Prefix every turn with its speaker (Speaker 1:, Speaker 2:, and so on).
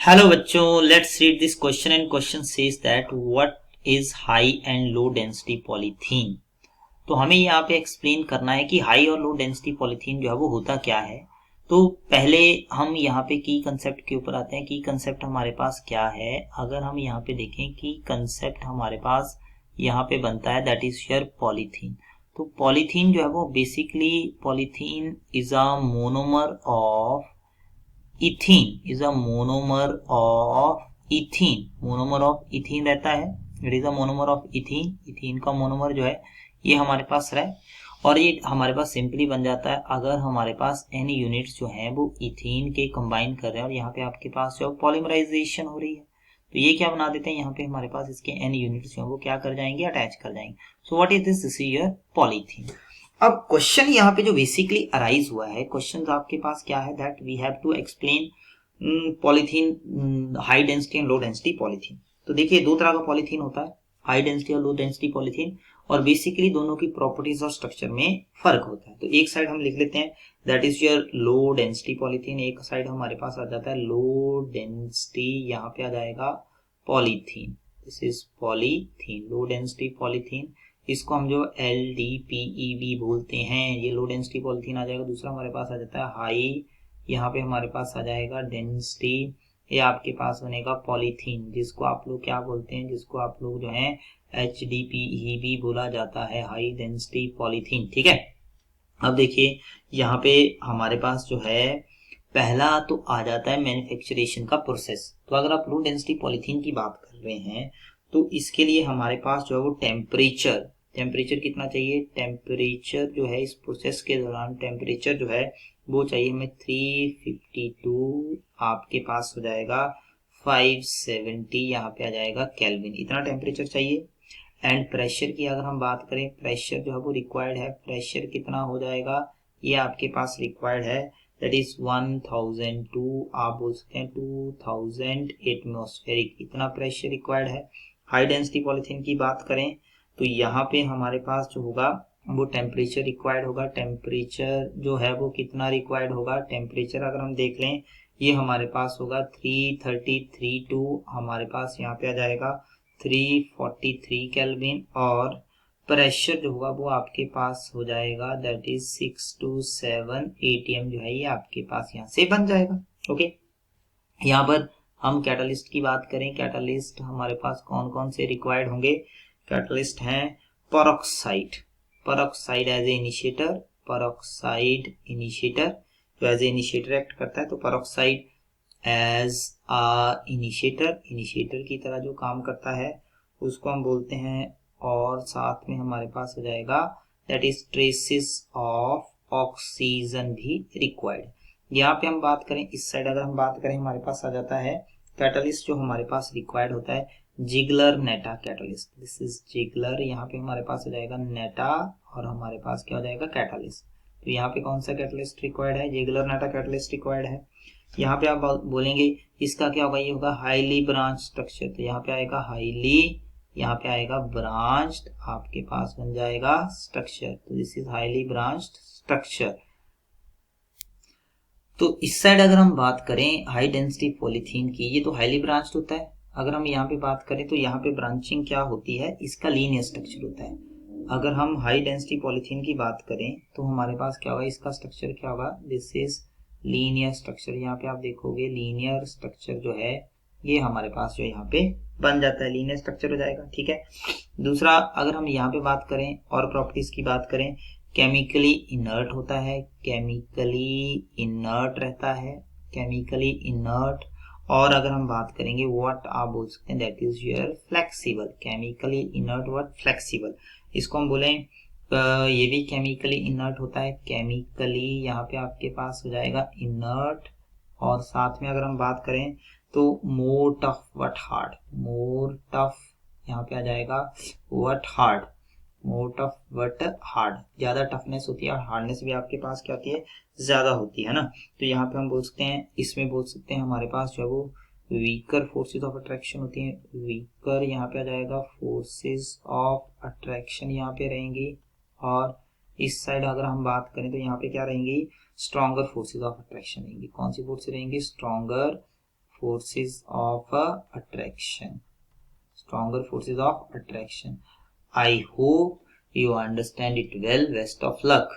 Speaker 1: Hello बच्चों, let's read this question and question says that what is high and low density polythene. तो हमें यहाँ पे explain करना है कि हाई और लो डेंसिटी पॉलीथीन जो है वो होता क्या है। तो पहले हम यहाँ पे की कंसेप्ट के ऊपर आते हैं। की कंसेप्ट हमारे पास क्या है, अगर हम यहाँ पे देखें कि कंसेप्ट हमारे पास यहाँ पे बनता है दैट इज योर पॉलीथीन। तो पॉलीथीन जो है वो basically polythene is a monomer of ethene, is a monomer of ethene. Monomer of ethene रहता है, it is a monomer of ethene. Ethene का मोनोमर जो है ये हमारे पास रहा है और ये हमारे पास सिंपली बन जाता है अगर हमारे पास n यूनिट्स जो हैं वो इथीन के कंबाइन कर रहे हैं और यहाँ पे आपके पास जो पॉलीमराइजेशन हो रही है तो ये क्या बना देते हैं, यहाँ पे हमारे पास इसके n यूनिट्स जो है वो क्या कर जाएंगे, अटैच कर जाएंगे। So what is this, this is your polythene. अब क्वेश्चन यहाँ पे जो बेसिकली अराइज हुआ है, क्वेश्चन आपके पास क्या है that we have to explain polythene, high density and low density polythene. तो देखिए दो तरह का पॉलीथीन होता है, हाई डेंसिटी और लो डेंसिटी पॉलीथीन, और बेसिकली दोनों की प्रॉपर्टीज और स्ट्रक्चर में फर्क होता है। तो एक साइड हम लिख लेते हैं that is your low density polythene, एक साइड हमारे पास आ जाता है लो डेंसिटी, यहाँ पे आ जाएगा polythene. This is polythene, low density polythene. इसको हम जो LDPEB बोलते हैं, ये लो डेंसिटी पॉलीथीन आ जाएगा। दूसरा हमारे पास आ जाता है हाई, यहाँ पे हमारे पास आ जाएगा डेंसिटी, ये आपके पास बनेगा पॉलीथीन, जिसको आप लोग क्या बोलते हैं, जिसको आप लोग जो है HDPEB बोला जाता है, हाई डेंसिटी पॉलीथीन। ठीक है, अब देखिए यहाँ पे हमारे पास जो है पहला तो आ जाता है मैन्युफैक्चरेशन का प्रोसेस। तो अगर आप लो डेंसिटी पॉलीथीन की बात कर रहे हैं तो इसके लिए हमारे पास जो है वो टेम्परेचर कितना चाहिए, टेम्परेचर जो है इस प्रोसेस के दौरान टेम्परेचर जो है वो चाहिए हमें 352, आपके पास हो जाएगा 570, यहाँ पे आ जाएगा केल्विन, इतना टेम्परेचर चाहिए। एंड प्रेशर की अगर हम बात करें, प्रेशर जो है वो रिक्वायर्ड है, प्रेशर कितना हो जाएगा, ये आपके पास रिक्वायर्ड है दैट इज 1002, आप बोल सकते हैं 2000 एटमॉस्फेरिक, इतना प्रेशर रिक्वायर्ड है। हाई डेंसिटी पॉलिथीन की बात करें तो यहाँ पे हमारे पास जो होगा वो टेम्परेचर रिक्वायर्ड होगा। टेम्परेचर जो है वो कितना रिक्वायर्ड होगा, टेम्परेचर अगर हम देख लें ये हमारे पास होगा 333 हमारे पास यहाँ पे आ जाएगा 343 केल्विन, और प्रेशर जो होगा वो आपके पास हो जाएगा दैट इज 627 ATM, जो है ये आपके पास यहाँ से बन जाएगा। ओके, यहाँ पर हम कैटलिस्ट की बात करें, कैटलिस्ट हमारे पास कौन कौन से रिक्वायर्ड होंगे, कैटलिस्ट हैं peroxide, peroxide as a initiator, peroxide initiator जो एज ए इनिशिएटर एक्ट करता है, तो पेरोक्साइड एज अ इनिशिएटर की तरह जो काम करता है उसको हम बोलते हैं। और साथ में हमारे पास हो जाएगा that is traces of oxygen भी रिक्वायर्ड। यहाँ पे हम बात करें, इस साइड अगर हम बात करें हमारे पास आ जाता है कैटलिस्ट जो हमारे पास रिक्वायर्ड होता है जिगलर नेटा कैटलिस्ट, दिस इज जिगलर, यहाँ पे हमारे पास हो जाएगा नेटा और हमारे पास क्या हो जाएगा कैटलिस्ट। तो यहाँ पे कौन सा कैटलिस्ट रिक्वायर्ड है, जिगलर नेटा कैटलिस्ट रिक्वायर्ड है। यहाँ पे आप बोलेंगे इसका क्या होगा, ये होगा हाईली ब्रांच स्ट्रक्चर, तो यहाँ पे आएगा हाईली, यहाँ पे आएगा ब्रांच्ड, आपके पास बन जाएगा स्ट्रक्चर, तो this is highly branched structure. तो इस साइड अगर हम बात करें हाई डेंसिटी पॉलीथीन की, ये तो हाईली ब्रांच्ड होता है। अगर हम यहाँ पे बात करें तो यहाँ पे ब्रांचिंग क्या होती है, इसका लीनियर स्ट्रक्चर होता है। अगर हम हाई डेंसिटी पॉलीथीन की बात करें तो हमारे पास क्या होगा, इसका स्ट्रक्चर क्या होगा, दिस इज लीनियर स्ट्रक्चर। यहाँ पे आप देखोगे लीनियर स्ट्रक्चर जो है ये हमारे पास जो यहाँ पे बन जाता है, लीनियर स्ट्रक्चर हो जाएगा। ठीक है, दूसरा अगर हम यहाँ पे बात करें और प्रॉपर्टीज की बात करें, केमिकली इनर्ट होता है, केमिकली इनर्ट रहता है, केमिकली इनर्ट। और अगर हम बात करेंगे व्हाट आप बोल सकते हैं that is your flexible, chemically inert what flexible, इसको हम बोले ये भी केमिकली इनर्ट होता है, केमिकली यहाँ पे आपके पास हो जाएगा इनर्ट। और साथ में अगर हम बात करें तो more tough what hard, more tough यहाँ पे आ जाएगा what hard, more tough but hard, ज्यादा टफनेस होती है और हार्डनेस भी आपके पास क्या होती है, ज्यादा होती है ना। तो यहाँ पे हम बोल सकते हैं, इसमें बोल सकते हैं हमारे पास जो है वो वीकर फोर्सेस ऑफ अट्रैक्शन होती हैं, वीकर यहाँ पे आ जाएगा फोर्सेस ऑफ अट्रैक्शन यहाँ पे रहेंगी। और इस साइड अगर हम बात करें तो यहाँ पे क्या रहेंगी, स्ट्रॉन्गर फोर्सेस ऑफ अट्रैक्शन रहेंगी। कौन सी फोर्सेस रहेंगी, stronger forces of attraction. Stronger forces of attraction. I hope you understand it well. Best of luck.